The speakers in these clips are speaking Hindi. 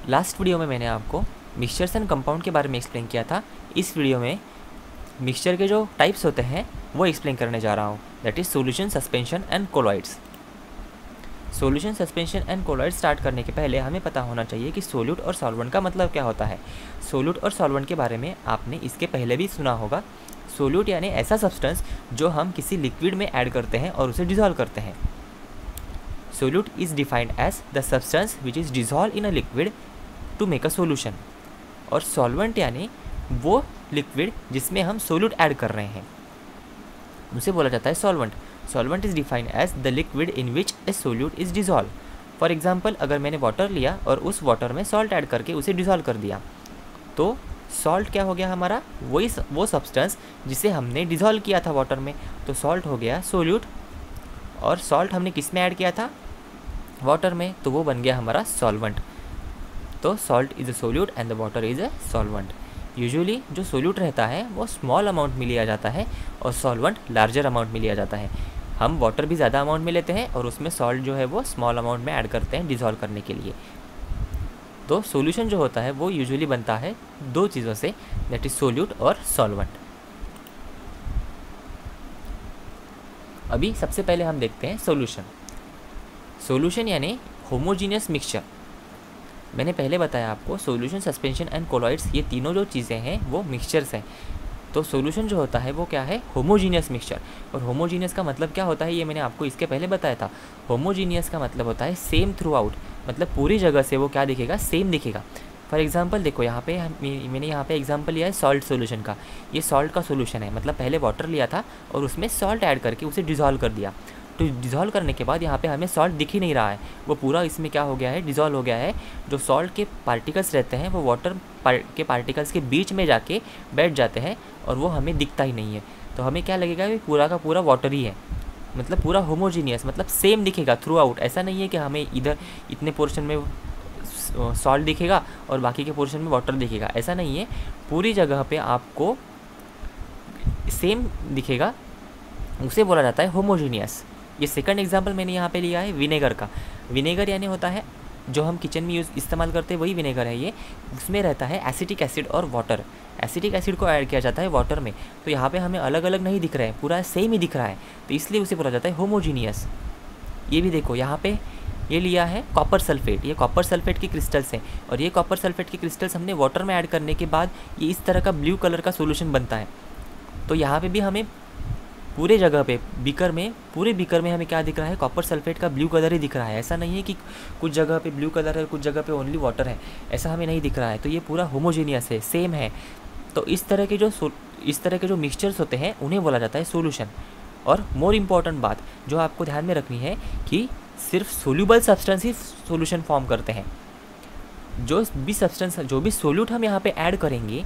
लास्ट वीडियो में मैंने आपको मिक्सचर्स एंड कंपाउंड के बारे में एक्सप्लेन किया था। इस वीडियो में मिक्सचर के जो टाइप्स होते हैं वो एक्सप्लेन करने जा रहा हूँ, that is solution, suspension and colloids. Solution, suspension and colloid start करने के पहले हमें पता होना चाहिए कि सोल्यूट और सॉल्वेंट का मतलब क्या होता है। सोल्यूट और सॉल्वेंट के बारे में आपने इसके पहले भी सुना होगा। सोल्यूट यानी ऐसा सब्सटेंस जो हम किसी लिक्विड में ऐड करते हैं और उसे डिज़ोल्व करते हैं। Solute is defined as the substance which is dissolve in a liquid to make a solution. और सॉल्वेंट यानी वो लिक्विड जिसमें हम सोल्यूट ऐड कर रहे हैं, उसे बोला जाता है solvent. Solvent is defined as the liquid in which a solute is dissolve. For example, अगर मैंने वाटर लिया और उस वाटर में सॉल्ट ऐड करके उसे डिज़ोल्व कर दिया, तो सॉल्ट क्या हो गया हमारा, वही वो सब्सटेंस जिसे हमने डिज़ोल्व किया था वाटर में, तो सॉल्ट हो गया सोल्यूट। और सॉल्ट हमने किस में ऐड किया था, वाटर में, तो वो बन गया हमारा सॉल्वेंट। तो salt is a solute and the water is a solvent. Usually जो सोल्यूट रहता है वो स्मॉल अमाउंट में लिया जाता है और सॉल्वेंट लार्जर अमाउंट में लिया जाता है। हम वाटर भी ज़्यादा अमाउंट में लेते हैं और उसमें सॉल्ट जो है वो स्मॉल अमाउंट में ऐड करते हैं डिज़ोल्व करने के लिए। तो सॉल्यूशन जो होता है वो यूजुअली बनता है दो चीज़ों से, दैट इज़ सोल्यूट और सॉल्वेंट। अभी सबसे पहले हम देखते हैं सॉल्यूशन। सॉल्यूशन यानी होमोजीनियस मिक्सचर। मैंने पहले बताया आपको सॉल्यूशन, सस्पेंशन एंड कोलॉइड्स, ये तीनों जो चीज़ें हैं वो मिक्सचर्स हैं। तो सॉल्यूशन जो होता है वो क्या है, होमोजीनियस मिक्सचर। और होमोजीनियस का मतलब क्या होता है ये मैंने आपको इसके पहले बताया था। होमोजीनियस का मतलब होता है सेम थ्रू आउट, मतलब पूरी जगह से वो क्या दिखेगा, सेम दिखेगा। फॉर एग्जांपल देखो, यहाँ पे मैंने यहाँ पे एग्जांपल लिया है सॉल्ट सॉल्यूशन का। ये सॉल्ट का सॉल्यूशन है, मतलब पहले वाटर लिया था और उसमें सॉल्ट ऐड करके उसे डिज़ोल्व कर दिया। तो डिज़ोल्व करने के बाद यहाँ पे हमें सॉल्ट दिख ही नहीं रहा है, वो पूरा इसमें क्या हो गया है, डिज़ोल्व हो गया है। जो सॉल्ट के पार्टिकल्स रहते हैं वो वाटर के पार्टिकल्स के बीच में जाके बैठ जाते हैं और वो हमें दिखता ही नहीं है। तो हमें क्या लगेगा कि पूरा का पूरा वाटर ही है, मतलब पूरा होमोजीनियस, मतलब सेम दिखेगा थ्रू आउट। ऐसा नहीं है कि हमें इधर इतने पोर्शन में सॉल्ट दिखेगा और बाकी के पोर्शन में वाटर दिखेगा, ऐसा नहीं है। पूरी जगह पे आपको सेम दिखेगा, उसे बोला जाता है होमोजीनियस। ये सेकंड एग्जांपल मैंने यहाँ पे लिया है विनेगर का। विनेगर यानी होता है जो हम किचन में इस्तेमाल करते हैं वही विनेगर है ये। उसमें रहता है एसिटिक एसिड और वाटर। एसिटिक एसिड को ऐड किया जाता है वाटर में, तो यहाँ पे हमें अलग अलग नहीं दिख रहा है, पूरा सेम ही दिख रहा है, तो इसलिए उसे बोला जाता है होमोजीनियस। ये भी देखो, यहाँ पे ये लिया है कॉपर सल्फेट। ये कॉपर सल्फेट के क्रिस्टल्स हैं और ये कॉपर सल्फेट के क्रिस्टल्स हमने वाटर में ऐड करने के बाद ये इस तरह का ब्लू कलर का सोल्यूशन बनता है। तो यहाँ पे भी हमें पूरे जगह पे पूरे बीकर में हमें क्या दिख रहा है, कॉपर सल्फेट का ब्लू कलर ही दिख रहा है। ऐसा नहीं है कि कुछ जगह पे ब्लू कलर है, कुछ जगह पे ओनली वाटर है, ऐसा हमें नहीं दिख रहा है। तो ये पूरा होमोजीनियस है, सेम है। तो इस तरह के जो मिक्सचर्स होते हैं उन्हें बोला जाता है सोल्यूशन। और मोर इम्पॉर्टेंट बात जो आपको ध्यान में रखनी है कि सिर्फ सोल्यूबल सब्सटेंस ही सोल्यूशन फॉर्म करते हैं। जो भी सोल्यूट हम यहाँ पे ऐड करेंगे,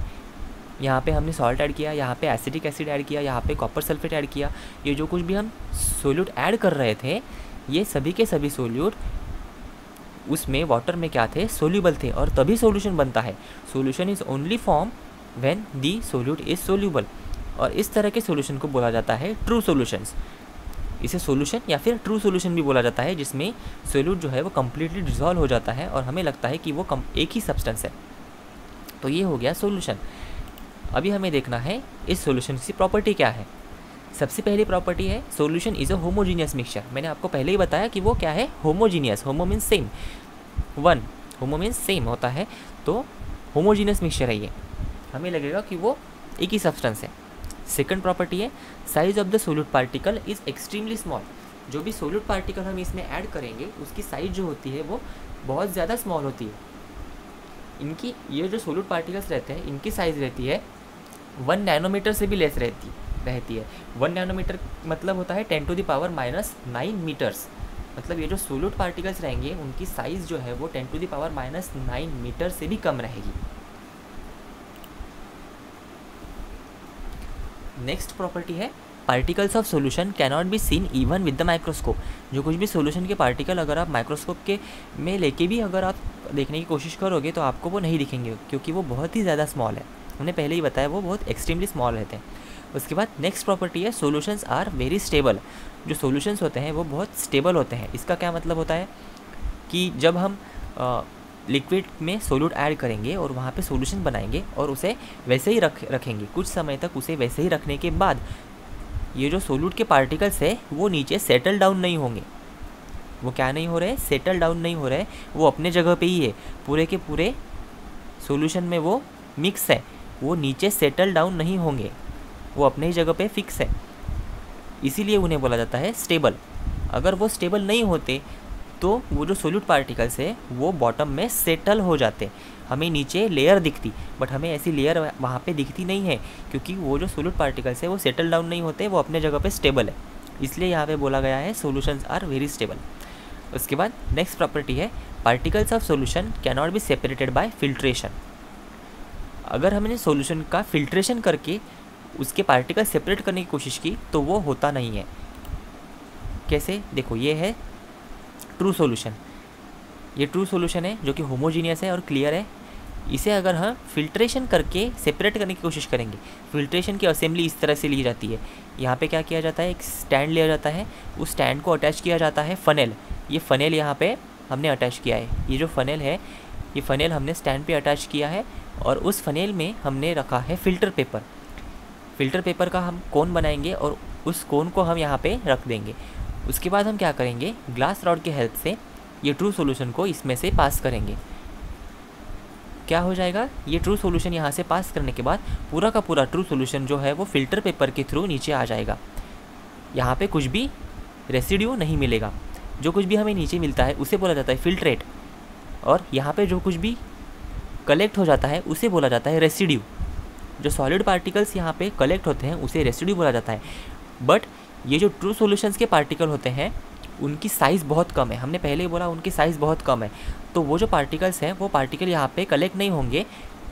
यहाँ पे हमने सॉल्ट ऐड किया, यहाँ पे एसिटिक एसिड ऐड किया, यहाँ पे कॉपर सल्फेट ऐड किया, ये जो कुछ भी हम सोल्यूट ऐड कर रहे थे, ये सभी के सभी सोल्यूट उसमें वाटर में क्या थे, सोल्यूबल थे, और तभी सोल्यूशन बनता है। Solution is only form when the solute is soluble. और इस तरह के सोल्यूशन को बोला जाता है ट्रू सोल्यूशंस। इसे सोल्यूशन या फिर ट्रू सोल्यूशन भी बोला जाता है, जिसमें सोल्यूट जो है वो कम्प्लीटली डिज़ोल्व हो जाता है और हमें लगता है कि वो एक ही सब्सटेंस है। तो ये हो गया सोल्यूशन। अभी हमें देखना है इस सोल्यूशन की प्रॉपर्टी क्या है। सबसे पहली प्रॉपर्टी है solution is a homogeneous mixture. मैंने आपको पहले ही बताया कि वो क्या है, होमोजीनियस। होमो मीन्स सेम, होमो मीन्स सेम होता है, तो होमोजीनियस मिक्सचर है ये, हमें लगेगा कि वो एक ही सब्सटेंस है। सेकंड प्रॉपर्टी है size of the solute particle is extremely small. जो भी सोल्यूट पार्टिकल हम इसमें ऐड करेंगे उसकी साइज जो होती है वो बहुत ज़्यादा स्मॉल होती है। इनकी ये जो सोल्यूट पार्टिकल्स रहते हैं इनकी साइज़ रहती है 1 नैनोमीटर से भी लेस रहती है। 1 नैनोमीटर मतलब होता है 10⁻⁻9 मीटर्स। मतलब ये जो सोल्यूट पार्टिकल्स रहेंगे उनकी साइज़ जो है वो 10⁻⁹ मीटर से भी कम रहेगी। नेक्स्ट प्रॉपर्टी है particles of solution cannot be seen even with the microscope. जो कुछ भी सोल्यूशन के पार्टिकल अगर आप माइक्रोस्कोप के में लेके भी अगर आप देखने की कोशिश करोगे तो आपको वो नहीं दिखेंगे, क्योंकि वो बहुत ही ज़्यादा स्मॉल है। हमने पहले ही बताया वो बहुत एक्सट्रीमली स्मॉल रहते हैं। उसके बाद नेक्स्ट प्रॉपर्टी है सोल्यूशंस आर वेरी स्टेबल। जो सोल्यूशंस होते हैं वो बहुत स्टेबल होते हैं। इसका क्या मतलब होता है कि जब हम लिक्विड में सोल्यूट ऐड करेंगे और वहाँ पे सॉल्यूशन बनाएंगे और उसे वैसे ही रखेंगे। कुछ समय तक उसे वैसे ही रखने के बाद ये जो सोल्यूट के पार्टिकल्स है वो नीचे सेटल डाउन नहीं होंगे। वो क्या नहीं हो रहे, सेटल डाउन नहीं हो रहे, वो अपने जगह पे ही है, पूरे के पूरे सॉल्यूशन में वो मिक्स है, वो नीचे सेटल डाउन नहीं होंगे, वो अपने ही जगह पे फिक्स है, इसीलिए उन्हें बोला जाता है स्टेबल। अगर वो स्टेबल नहीं होते तो वो जो सोल्यूट पार्टिकल्स है वो बॉटम में सेटल हो जाते, हमें नीचे लेयर दिखती, बट हमें ऐसी लेयर वहाँ पे दिखती नहीं है, क्योंकि वो जो सोल्यूट पार्टिकल्स है वो सेटल डाउन नहीं होते, वो अपने जगह पे स्टेबल है, इसलिए यहाँ पे बोला गया है सॉल्यूशंस आर वेरी स्टेबल। उसके बाद नेक्स्ट प्रॉपर्टी है particles of solution can not be separated by filtration. अगर हमने सॉल्यूशन का फिल्ट्रेशन करके उसके पार्टिकल सेपरेट करने की कोशिश की तो वो होता नहीं है। कैसे, देखो ये है ट्रू सॉल्यूशन, ये ट्रू सॉल्यूशन है जो कि होमोजीनियस है और क्लियर है। इसे अगर हम फिल्ट्रेशन करके सेपरेट करने की कोशिश करेंगे, फिल्ट्रेशन की असेंबली इस तरह से ली जाती है। यहाँ पे क्या किया जाता है, एक स्टैंड लिया जाता है, उस स्टैंड को अटैच किया जाता है फनेल, ये फनेल यहाँ पे हमने अटैच किया है, ये जो फनेल है ये फनेल हमने स्टैंड पे अटैच किया है और उस फनेल में हमने रखा है फ़िल्टर पेपर। फ़िल्टर पेपर का हम कोन बनाएंगे और उस कोन को हम यहाँ पे रख देंगे। उसके बाद हम क्या करेंगे, ग्लास रॉड की हेल्प से ये ट्रू सॉल्यूशन को इसमें से पास करेंगे। क्या हो जाएगा, ये ट्रू सॉल्यूशन यहाँ से पास करने के बाद पूरा का पूरा ट्रू सॉल्यूशन जो है वो फ़िल्टर पेपर के थ्रू नीचे आ जाएगा। यहाँ पे कुछ भी रेसिड्यू नहीं मिलेगा, जो कुछ भी हमें नीचे मिलता है उसे बोला जाता है फिल्ट्रेट, और यहाँ पे जो कुछ भी कलेक्ट हो जाता है उसे बोला जाता है रेसिड्यू। जो सॉलिड पार्टिकल्स यहाँ पे कलेक्ट होते हैं उसे रेसिड्यू बोला जाता है। बट ये जो ट्रू सॉल्यूशंस के पार्टिकल होते हैं उनकी साइज़ बहुत कम है, हमने पहले ही बोला उनकी साइज़ बहुत कम है, तो वो जो पार्टिकल्स हैं वो पार्टिकल यहाँ पे कलेक्ट नहीं होंगे,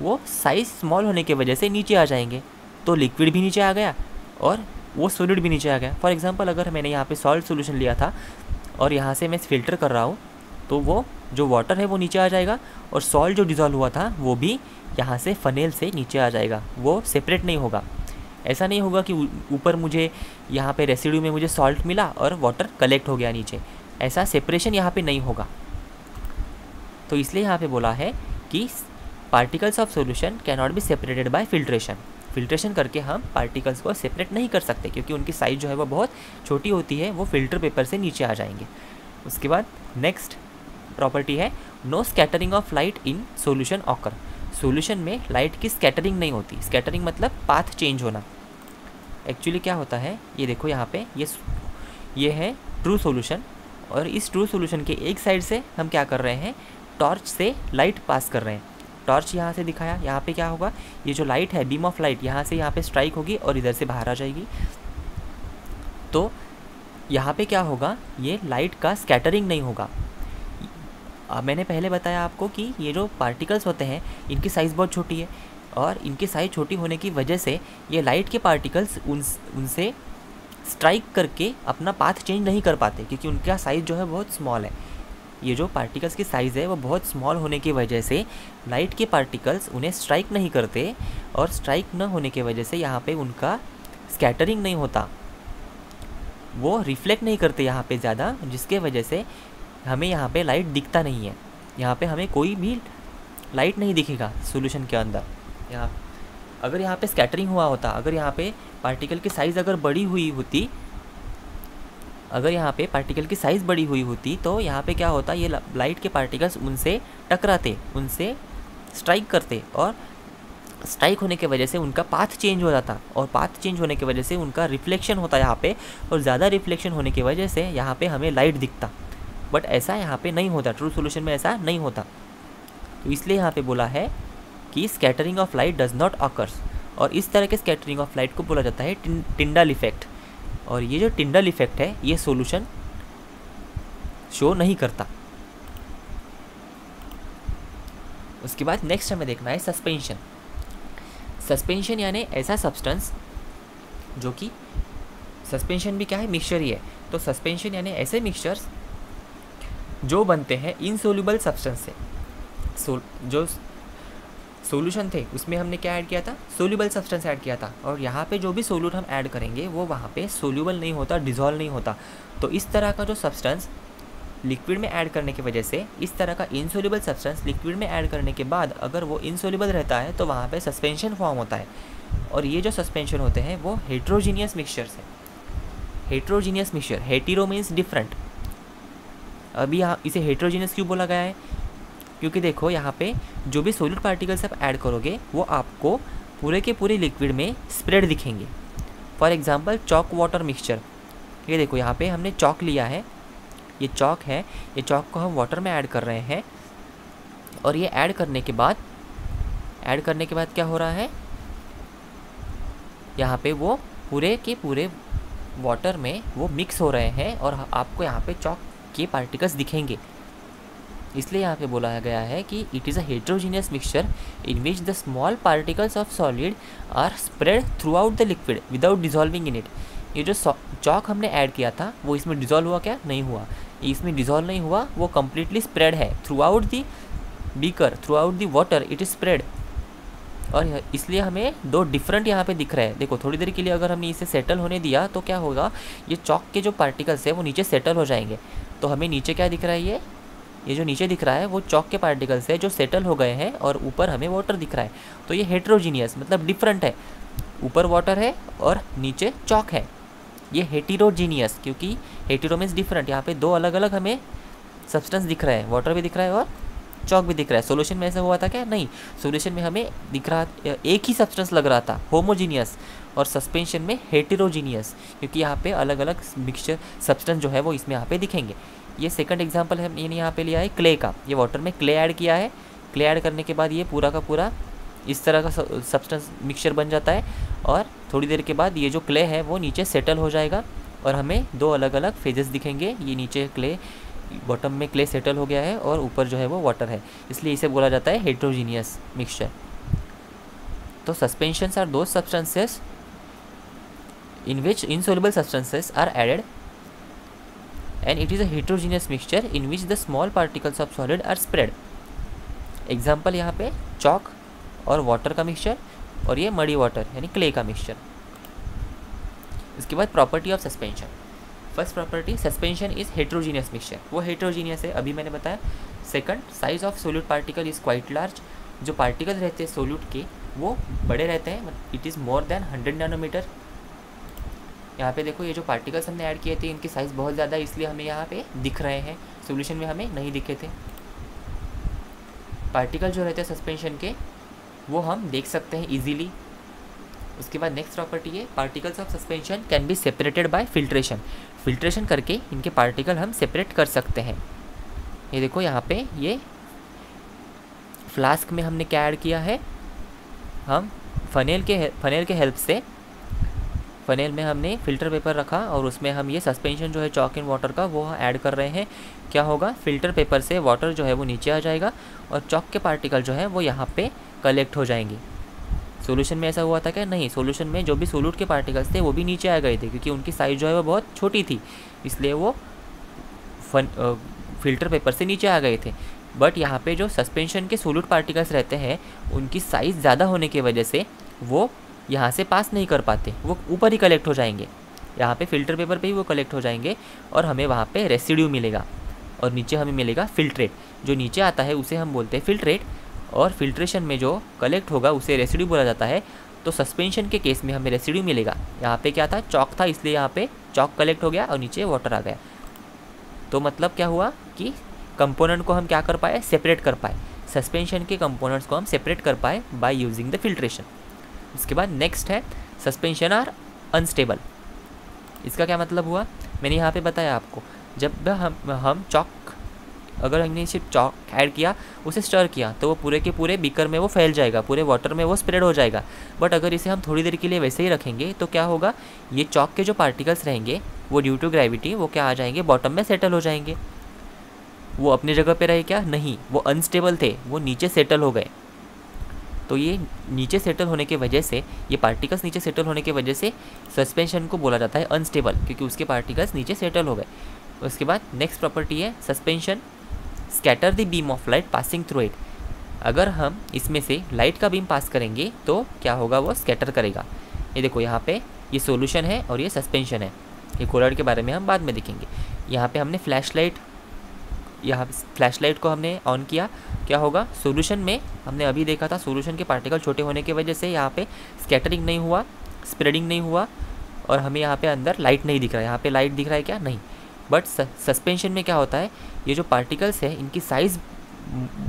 वो साइज़ स्मॉल होने की वजह से नीचे आ जाएंगे, तो लिक्विड भी नीचे आ गया और वो सॉलिड भी नीचे आ गया। फॉर एग्जांपल अगर मैंने यहाँ पे सॉल्ट सॉल्यूशन लिया था और यहाँ से मैं फ़िल्टर कर रहा हूँ तो वो जो वाटर है वो नीचे आ जाएगा और सॉल्ट जो डिज़ोल्व हुआ था वो भी यहाँ से फनेल से नीचे आ जाएगा, वो सेपरेट नहीं होगा। ऐसा नहीं होगा कि ऊपर मुझे यहाँ पे रेसिड्यू में मुझे सॉल्ट मिला और वाटर कलेक्ट हो गया नीचे, ऐसा सेपरेशन यहाँ पे नहीं होगा। तो इसलिए यहाँ पे बोला है कि particles of solution can not be separated by filtration. Filtration करके हम पार्टिकल्स को सेपरेट नहीं कर सकते क्योंकि उनकी साइज़ जो है वो बहुत छोटी होती है, वो फिल्टर पेपर से नीचे आ जाएंगे। उसके बाद नेक्स्ट प्रॉपर्टी है no scattering of light in solution occur. Solution में लाइट की स्कैटरिंग नहीं होती। स्कैटरिंग मतलब पाथ चेंज होना। एक्चुअली क्या होता है, ये देखो यहाँ पे ये है ट्रू सॉल्यूशन और इस ट्रू सॉल्यूशन के एक साइड से हम क्या कर रहे हैं, टॉर्च से लाइट पास कर रहे हैं। टॉर्च यहाँ से दिखाया, यहाँ पे क्या होगा, ये जो लाइट है बीम ऑफ लाइट यहाँ से यहाँ पे स्ट्राइक होगी और इधर से बाहर आ जाएगी। तो यहाँ पे क्या होगा, ये लाइट का स्कैटरिंग नहीं होगा। मैंने पहले बताया आपको कि ये जो पार्टिकल्स होते हैं इनकी साइज़ बहुत छोटी है और इनकी साइज़ छोटी होने की वजह से ये लाइट के पार्टिकल्स उनसे स्ट्राइक करके अपना पाथ चेंज नहीं कर पाते क्योंकि उनका साइज़ जो है बहुत स्मॉल है। ये जो पार्टिकल्स की साइज़ है वो बहुत स्मॉल होने की वजह से लाइट के पार्टिकल्स उन्हें स्ट्राइक नहीं करते और स्ट्राइक न होने की वजह से यहाँ पे उनका स्कैटरिंग नहीं होता, वो रिफ्लेक्ट नहीं करते यहाँ पे ज़्यादा, जिसके वजह से हमें यहाँ पे लाइट दिखता नहीं है। यहाँ पे हमें कोई भी लाइट नहीं दिखेगा सॉल्यूशन के अंदर। यहाँ अगर यहाँ पे स्कैटरिंग हुआ होता, अगर यहाँ पे पार्टिकल की साइज़ अगर बड़ी हुई होती, अगर यहाँ पे पार्टिकल की साइज़ बड़ी हुई होती तो यहाँ पे क्या होता, ये लाइट के पार्टिकल्स उनसे टकराते, उनसे स्ट्राइक करते और स्ट्राइक होने की वजह से उनका पाथ चेंज हो जाता और पाथ चेंज होने की वजह से उनका रिफ्लेक्शन होता यहाँ पे और ज़्यादा रिफ्लेक्शन होने की वजह से यहाँ पे हमें लाइट दिखता। बट ऐसा यहाँ पे नहीं होता, ट्रू सॉल्यूशन में ऐसा नहीं होता। तो इसलिए यहाँ पे बोला है कि scattering of light does not occurs, और इस तरह के स्कैटरिंग ऑफ लाइट को बोला जाता है टिंडल इफेक्ट। और ये जो टिंडल इफेक्ट है ये सॉल्यूशन शो नहीं करता। उसके बाद नेक्स्ट हमें देखना है सस्पेंशन। सस्पेंशन यानी ऐसा सब्सटेंस जो कि सस्पेंशन भी क्या है, मिक्सचर ही है। तो सस्पेंशन यानी ऐसे मिक्सचर्स जो बनते हैं इनसोल्यूबल सब्सटेंस से। जो सॉल्यूशन थे उसमें हमने क्या ऐड किया था, सोल्यूबल सब्सटेंस ऐड किया था, और यहाँ पे जो भी सोल्यूट हम ऐड करेंगे वो वहाँ पे सोल्यूबल नहीं होता, डिज़ोल्व नहीं होता। तो इस तरह का जो सब्सटेंस लिक्विड में ऐड करने की वजह से इस तरह का इनसोल्यूबल सब्सटेंस लिक्विड में ऐड करने के बाद अगर वो इनसोल्यूबल रहता है तो वहाँ पे सस्पेंशन फॉर्म होता है, और ये जो सस्पेंशन होते हैं वो हेट्रोजीनियस मिक्सचर्स है। Heterogeneous mixture, hetero means different. अभी यहाँ इसे हेट्रोजीनियस क्यों बोला गया है? क्योंकि देखो यहाँ पे जो भी सॉलिड पार्टिकल्स आप ऐड करोगे वो आपको पूरे के पूरे लिक्विड में स्प्रेड दिखेंगे। For example chalk water mixture, ये देखो यहाँ पे हमने चॉक लिया है, ये चॉक है, ये चॉक को हम वाटर में ऐड कर रहे हैं, और ये ऐड करने के बाद क्या हो रहा है, यहाँ पे वो पूरे के पूरे वाटर में वो मिक्स हो रहे हैं और आपको यहाँ पे चॉक के पार्टिकल्स दिखेंगे। इसलिए यहाँ पे बोला गया है कि it is a heterogeneous mixture in which the small particles of solid are spread throughout the liquid without dissolving in it. ये जो चॉक हमने ऐड किया था वो इसमें डिजॉल्व हुआ क्या? नहीं हुआ। इसमें डिजॉल्व नहीं हुआ, वो कम्प्लीटली स्प्रेड है through out the beaker, through out the water it is spread. और इसलिए हमें दो डिफरेंट यहाँ पे दिख रहे हैं। देखो थोड़ी देर के लिए अगर हमने इसे सेटल होने दिया तो क्या होगा, ये चॉक के जो पार्टिकल्स है वो नीचे सेटल हो जाएंगे। तो हमें नीचे क्या दिख रहा है, ये जो नीचे दिख रहा है वो चॉक के पार्टिकल्स है जो सेटल हो गए हैं, और ऊपर हमें वाटर दिख रहा है। तो ये हेट्रोजीनियस मतलब डिफरेंट है, ऊपर वाटर है और नीचे चॉक है। ये हेटेरोजीनियस, क्योंकि हेटेरो मीन्स डिफरेंट, यहाँ पे दो अलग अलग हमें सब्सटेंस दिख रहा है, वाटर भी दिख रहा है और चॉक भी दिख रहा है। सॉल्यूशन में ऐसा हुआ था क्या? नहीं, सॉल्यूशन में हमें दिख रहा एक ही सब्सटेंस लग रहा था, होमोजीनियस, और सस्पेंशन में हेटेरोजीनियस, क्योंकि यहाँ पे अलग अलग मिक्सचर सब्सटेंस जो है वो इसमें यहाँ पे दिखेंगे। ये सेकंड एग्जांपल है, मैंने यहाँ पे लिया है क्ले का। ये वाटर में क्ले ऐड किया है, क्ले ऐड करने के बाद ये पूरा का पूरा इस तरह का सब्सटेंस मिक्सचर बन जाता है, और थोड़ी देर के बाद ये जो क्ले है वो नीचे सेटल हो जाएगा और हमें दो अलग अलग फेजेस दिखेंगे। ये नीचे क्ले, बॉटम में क्ले सेटल हो गया है और ऊपर जो है वो वाटर है, इसलिए इसे बोला जाता है हेट्रोजीनियस मिक्सचर। तो suspensions are those substances in which insoluble substances are added, and it is a heterogeneous mixture in which the small particles of solid are spread. Example यहाँ पे चॉक और वाटर का मिक्सचर, और ये मडी वाटर यानी क्ले का मिक्सचर। इसके बाद property of suspension. First property, suspension is heterogeneous mixture, वो हेट्रोजीनियस है, अभी मैंने बताया। Second, size of solute particle is quite large, जो पार्टिकल रहते हैं सोल्यूट के वो बड़े रहते हैं, it is more than 100 nanometer. यहाँ पे देखो ये जो पार्टिकल्स हमने ऐड किए थे इनकी साइज़ बहुत ज़्यादा है, इसलिए हमें यहाँ पे दिख रहे हैं, सॉल्यूशन में हमें नहीं दिखे थे। पार्टिकल जो रहते हैं सस्पेंशन के वो हम देख सकते हैं इजीली। उसके बाद नेक्स्ट प्रॉपर्टी है, particles of suspension can be separated by filtration, filtration करके इनके पार्टिकल हम सेपरेट कर सकते हैं। ये देखो यहाँ पे ये फ्लास्क में हमने क्या ऐड किया है, हम फनेल के हेल्प से, फनेल में हमने फ़िल्टर पेपर रखा और उसमें हम ये सस्पेंशन जो है चॉक इन वाटर का वो ऐड कर रहे हैं। क्या होगा, फ़िल्टर पेपर से वाटर जो है वो नीचे आ जाएगा और चॉक के पार्टिकल जो है वो यहाँ पे कलेक्ट हो जाएंगे। सॉल्यूशन में ऐसा हुआ था क्या? नहीं, सॉल्यूशन में जो भी सोल्यूट के पार्टिकल्स थे वो भी नीचे आ गए थे, क्योंकि उनकी साइज़ जो है वो बहुत छोटी थी, इसलिए वो फ़िल्टर पेपर से नीचे आ गए थे। बट यहाँ पे जो सस्पेंशन के सोल्यूट पार्टिकल्स रहते हैं उनकी साइज़ ज़्यादा होने की वजह से वो यहाँ से पास नहीं कर पाते, वो ऊपर ही कलेक्ट हो जाएंगे, यहाँ पे फ़िल्टर पेपर पे ही वो कलेक्ट हो जाएंगे और हमें वहाँ पे रेसिड्यू मिलेगा, और नीचे हमें मिलेगा फ़िल्ट्रेट। जो नीचे आता है उसे हम बोलते हैं फ़िल्ट्रेट, और फिल्ट्रेशन में जो कलेक्ट होगा उसे रेसिड्यू बोला जाता है। तो सस्पेंशन के केस में हमें रेसिड्यू मिलेगा। यहाँ पे क्या था, चॉक था, इसलिए यहाँ पे चॉक कलेक्ट हो गया और नीचे वाटर आ गया। तो मतलब क्या हुआ कि कंपोनेंट को हम क्या कर पाए, सेपरेट कर पाए, सस्पेंशन के कंपोनेंट्स को हम सेपरेट कर pi by using the filtration. उसके बाद नेक्स्ट है सस्पेंशन आर अनस्टेबल। इसका क्या मतलब हुआ, मैंने यहाँ पे बताया आपको, जब हम चॉक, अगर हमने सिर्फ चॉक ऐड किया, उसे स्टर किया, तो वो पूरे के पूरे बीकर में वो फैल जाएगा, पूरे वाटर में वो स्प्रेड हो जाएगा। बट अगर इसे हम थोड़ी देर के लिए वैसे ही रखेंगे तो क्या होगा, ये चॉक के जो पार्टिकल्स रहेंगे वो ड्यू टू ग्रेविटी वो क्या आ जाएंगे, बॉटम में सेटल हो जाएंगे। वो अपनी जगह पे रहे क्या, नहीं, वो अनस्टेबल थे, वो नीचे सेटल हो गए। तो ये नीचे सेटल होने की वजह से, ये पार्टिकल्स नीचे सेटल होने की वजह से सस्पेंशन को बोला जाता है अनस्टेबल, क्योंकि उसके पार्टिकल्स नीचे सेटल हो गए। उसके बाद नेक्स्ट प्रॉपर्टी है suspension scatter the beam of light passing through it. अगर हम इसमें से लाइट का बीम पास करेंगे तो क्या होगा, वो स्कैटर करेगा। ये देखो यहाँ पे ये सॉल्यूशन है और ये सस्पेंशन है। ये कोलॉइड के बारे में हम बाद में देखेंगे। यहाँ पे हमने फ्लैश लाइट यहाँ फ्लैशलाइट को हमने ऑन किया, क्या होगा, सॉल्यूशन में हमने अभी देखा था सॉल्यूशन के पार्टिकल छोटे होने की वजह से यहाँ पे स्कैटरिंग नहीं हुआ, स्प्रेडिंग नहीं हुआ, और हमें यहाँ पे अंदर लाइट नहीं दिख रहा है। यहाँ पे लाइट दिख रहा है क्या, नहीं। बट सस्पेंशन में क्या होता है, ये जो पार्टिकल्स है इनकी साइज़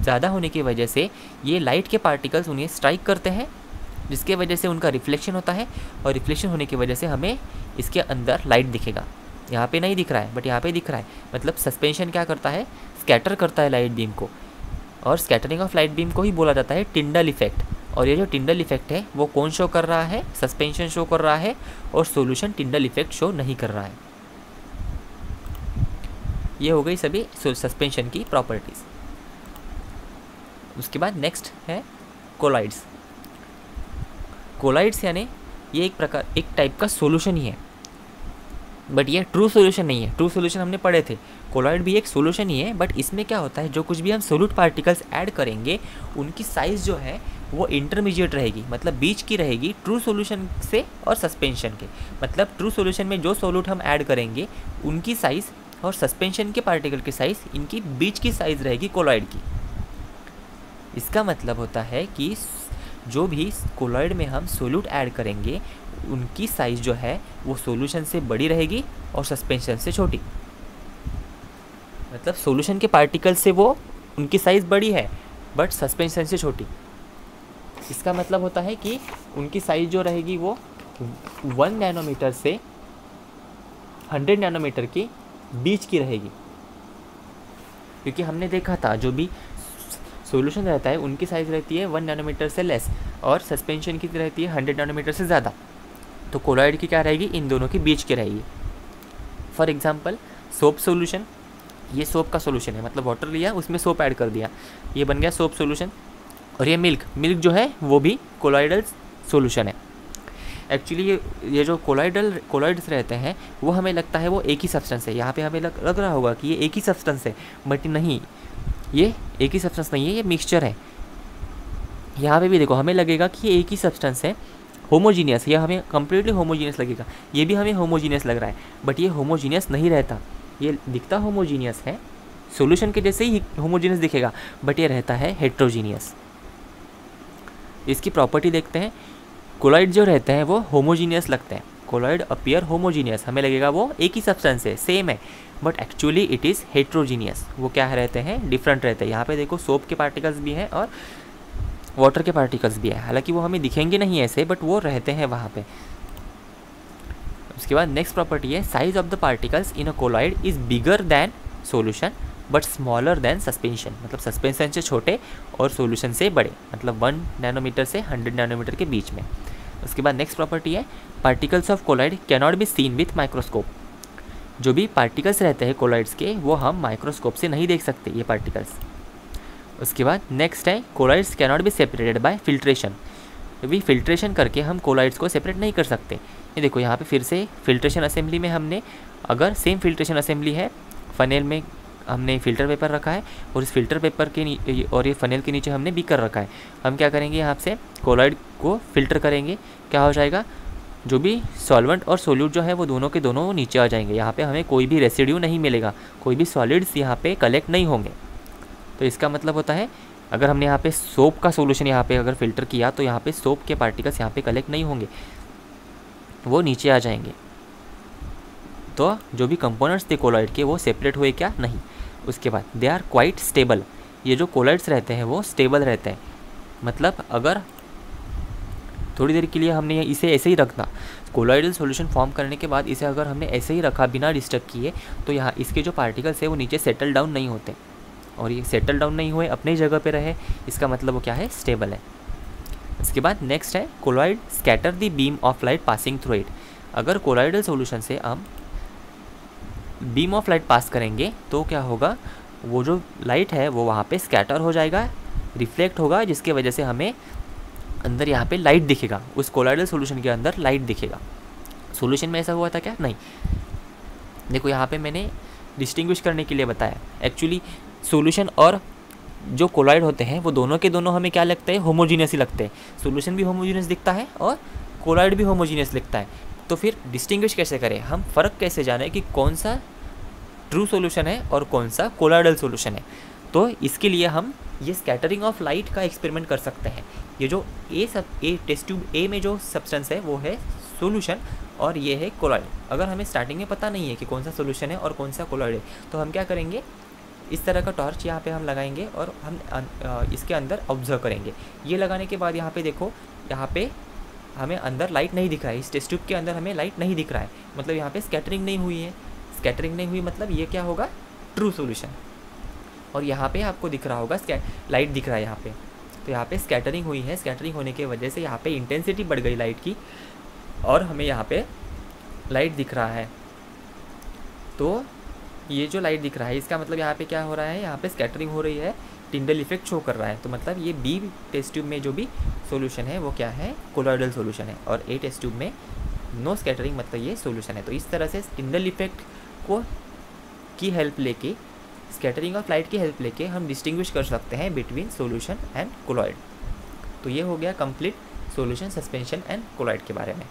ज़्यादा होने की वजह से ये लाइट के पार्टिकल्स उन्हें स्ट्राइक करते हैं, जिसके वजह से उनका रिफ्लेक्शन होता है, और रिफ्लेक्शन होने की वजह से हमें इसके अंदर लाइट दिखेगा। यहाँ पे नहीं दिख रहा है बट यहाँ पे दिख रहा है। मतलब सस्पेंशन क्या करता है, स्कैटर करता है लाइट बीम को, और स्कैटरिंग ऑफ लाइट बीम को ही बोला जाता है टिंडल इफेक्ट। और ये जो टिंडल इफेक्ट है वो कौन शो कर रहा है, सस्पेंशन शो कर रहा है, और सॉल्यूशन टिंडल इफेक्ट शो नहीं कर रहा है। ये हो गई सभी सस्पेंशन की प्रॉपर्टीज़। उसके बाद नेक्स्ट है कोलाइड्स। कोलाइड्स यानी ये एक टाइप का सॉल्यूशन ही है, बट ये ट्रू सॉल्यूशन नहीं है। ट्रू सॉल्यूशन हमने पढ़े थे, कोलॉइड भी एक सॉल्यूशन ही है, बट इसमें क्या होता है, जो कुछ भी हम सोल्यूट पार्टिकल्स ऐड करेंगे उनकी साइज़ जो है वो इंटरमीडिएट रहेगी, मतलब बीच की रहेगी ट्रू सॉल्यूशन से और सस्पेंशन के। मतलब ट्रू सॉल्यूशन में जो सोल्यूट हम ऐड करेंगे उनकी साइज़ और सस्पेंशन के पार्टिकल की साइज़, इनकी बीच की साइज़ रहेगी कोलॉइड की। इसका मतलब होता है कि जो भी कोलॉइड में हम सोल्यूट ऐड करेंगे उनकी साइज़ जो है वो सॉल्यूशन से बड़ी रहेगी और सस्पेंशन से छोटी। मतलब सॉल्यूशन के पार्टिकल से वो उनकी साइज़ बड़ी है बट सस्पेंशन से छोटी। इसका मतलब होता है कि उनकी साइज़ जो रहेगी वो 1 नैनोमीटर से 100 नैनोमीटर के बीच की रहेगी, क्योंकि हमने देखा था जो भी सॉल्यूशन रहता है उनकी साइज़ रहती है 1 नैनोमीटर से लेस और सस्पेंशन की रहती है 100 नैनोमीटर से ज़्यादा। तो कोलॉइड की क्या रहेगी, इन दोनों के बीच की रहेगी। फॉर एग्जांपल सोप सॉल्यूशन, ये सोप का सॉल्यूशन है, मतलब वाटर लिया उसमें सोप ऐड कर दिया, ये बन गया सोप सॉल्यूशन। और ये मिल्क जो है वो भी कोलॉइडल सॉल्यूशन है। एक्चुअली ये जो कोलॉइड्स रहते हैं वो हमें लगता है वो एक ही सब्सटेंस है। यहाँ पे हमें लग रहा होगा कि ये एक ही सब्सटेंस है, बट नहीं, ये एक ही सब्सटेंस नहीं है, ये मिक्सचर है। यहाँ पे भी देखो हमें लगेगा कि ये एक ही सब्सटेंस है, होमोजीनियस, ये हमें कम्प्लीटली होमोजीनियस लगेगा, ये भी हमें होमोजीनियस लग रहा है, बट ये होमोजीनियस नहीं रहता। ये दिखता होमोजीनियस है, सॉल्यूशन के जैसे ही होमोजीनियस दिखेगा, बट ये रहता है हेट्रोजीनियस। इसकी प्रॉपर्टी देखते हैं। कोलॉइड जो रहते हैं वो होमोजीनियस लगते हैं, कोलॉइड अपीयर होमोजीनियस, हमें लगेगा वो एक ही सब्सटेंस है, सेम है, but actually it is heterogeneous. वो क्या रहते हैं, डिफरेंट रहते हैं। यहाँ पे देखो सोप के पार्टिकल्स भी हैं और वाटर के पार्टिकल्स भी है, हालांकि वो हमें दिखेंगे नहीं ऐसे, बट वो रहते हैं वहाँ पे। उसके बाद नेक्स्ट प्रॉपर्टी है size of the particles in a colloid is bigger than solution but smaller than suspension. मतलब सस्पेंशन से छोटे और सॉल्यूशन से बड़े, मतलब 1 नैनोमीटर से 100 नैनोमीटर के बीच में। उसके बाद नेक्स्ट प्रॉपर्टी है particles of colloid cannot be seen with microscope. जो भी पार्टिकल्स रहते हैं कोलॉइड्स के वो हम माइक्रोस्कोप से नहीं देख सकते, ये पार्टिकल्स। उसके बाद नेक्स्ट है colloids cannot be separated by filtration. अभी फिल्ट्रेशन करके हम कोलॉइड्स को सेपरेट नहीं कर सकते। ये देखो यहाँ पे फिर से फिल्ट्रेशन असेंबली में हमने, अगर सेम फिल्ट्रेशन असेंबली है, फनेल में हमने फ़िल्टर पेपर रखा है और इस फिल्टर पेपर के और ये फनेल के नीचे हमने बीकर रखा है, हम क्या करेंगे, यहाँ से कोलॉइड को फिल्टर करेंगे, क्या हो जाएगा, जो भी सॉल्वेंट और सोल्यूट जो है वो दोनों के दोनों नीचे आ जाएंगे। यहाँ पे हमें कोई भी रेसिड्यू नहीं मिलेगा, कोई भी सॉलिड्स यहाँ पे कलेक्ट नहीं होंगे। तो इसका मतलब होता है अगर हमने यहाँ पे सोप का सॉल्यूशन यहाँ पे अगर फ़िल्टर किया तो यहाँ पे सोप के पार्टिकल्स यहाँ पे कलेक्ट नहीं होंगे, वो नीचे आ जाएंगे। तो जो भी कंपोनेंट्स थे कोलॉइड के वो सेपरेट हुए क्या, नहीं। उसके बाद दे आर क्वाइट स्टेबल। ये जो कोलॉइड्स रहते हैं वो स्टेबल रहते हैं, मतलब अगर थोड़ी देर के लिए हमने इसे ऐसे ही रखना, कोलॉइडल सॉल्यूशन फॉर्म करने के बाद इसे अगर हमने ऐसे ही रखा बिना डिस्टर्ब किए, तो यहाँ इसके जो पार्टिकल्स है वो नीचे सेटल डाउन नहीं होते, और ये सेटल डाउन नहीं हुए, अपनी जगह पे रहे, इसका मतलब वो क्या है, स्टेबल है। इसके बाद नेक्स्ट है colloid scatter the beam of light passing through it. अगर कोलॉइडल सॉल्यूशन से हम बीम ऑफ लाइट पास करेंगे तो क्या होगा, वो जो लाइट है वो वहाँ पे स्कैटर हो जाएगा, रिफ्लेक्ट होगा, जिसके वजह से हमें अंदर यहाँ पे लाइट दिखेगा, उस कोलॉइडल सॉल्यूशन के अंदर लाइट दिखेगा। सॉल्यूशन में ऐसा हुआ था क्या, नहीं। देखो यहाँ पे मैंने डिस्टिंग्विश करने के लिए बताया, एक्चुअली सॉल्यूशन और जो कोलॉइड होते हैं वो दोनों के दोनों हमें क्या लगते हैं, होमोजीनियस ही लगते हैं। सॉल्यूशन भी होमोजीनियस दिखता है और कोलॉइड भी होमोजीनियस दिखता है। तो फिर डिस्टिंग्विश कैसे करें हम, फ़र्क कैसे जाने कि कौन सा ट्रू सॉल्यूशन है और कौन सा कोलॉइडल सॉल्यूशन है। तो इसके लिए हम ये स्कैटरिंग ऑफ लाइट का एक्सपेरिमेंट कर सकते हैं। ये जो ए टेस्ट ट्यूब ए में जो सब्सटेंस है वो है सॉल्यूशन और ये है कोलॉइड। अगर हमें स्टार्टिंग में पता नहीं है कि कौन सा सॉल्यूशन है और कौन सा कोलॉइड है, तो हम क्या करेंगे, इस तरह का टॉर्च यहाँ पे हम लगाएंगे और हम इसके अंदर ऑब्जर्व करेंगे। ये लगाने के बाद यहाँ पे देखो, यहाँ पे हमें अंदर लाइट नहीं दिख रहा है, इस टेस्ट ट्यूब के अंदर हमें लाइट नहीं दिख रहा है, मतलब यहाँ पे स्कैटरिंग नहीं हुई है। स्कैटरिंग नहीं हुई मतलब ये क्या होगा, ट्रू सॉल्यूशन। और यहाँ पे आपको दिख रहा होगा लाइट दिख रहा है यहाँ पे, तो यहाँ पे स्कैटरिंग हुई है। स्कैटरिंग होने की वजह से यहाँ पे इंटेंसिटी बढ़ गई लाइट की और हमें यहाँ पे लाइट दिख रहा है। तो ये जो लाइट दिख रहा है इसका मतलब यहाँ पे क्या हो रहा है, यहाँ पे स्कैटरिंग हो रही है, टिंडल इफेक्ट शो कर रहा है। तो मतलब ये बी टेस्ट ट्यूब में जो भी सॉल्यूशन है वो क्या है, कोलॉइडल सॉल्यूशन है, और ए टेस्ट ट्यूब में नो स्कैटरिंग मतलब ये सॉल्यूशन है। तो इस तरह से टिंडल इफेक्ट को की हेल्प लेके, स्कैटरिंग ऑफ लाइट की हेल्प लेके हम डिस्टिंग्विश कर सकते हैं बिटवीन सॉल्यूशन एंड कोलॉइड। तो ये हो गया complete solution, suspension and colloid के बारे में।